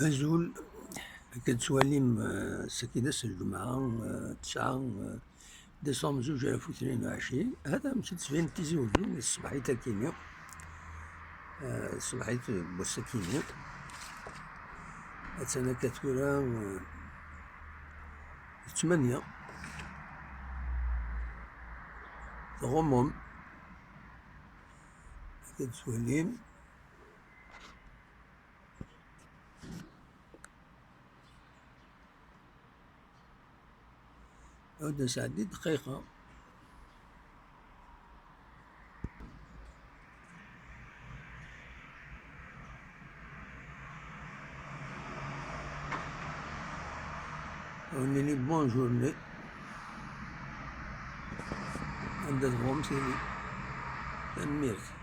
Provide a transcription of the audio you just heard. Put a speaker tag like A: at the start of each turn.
A: azul كتسواليم ساكي الجمعة 9 ديسمبر 2022. هذا مشيت تسفين تيزيوزو من الصباحيت هاكيني الصباحيت بوساكيني أتانا كتورا 8 تغمم كتسواليم عاود نسعدي دقيقة ونيني بون جورني عندها تغوم سيدي تنميرت.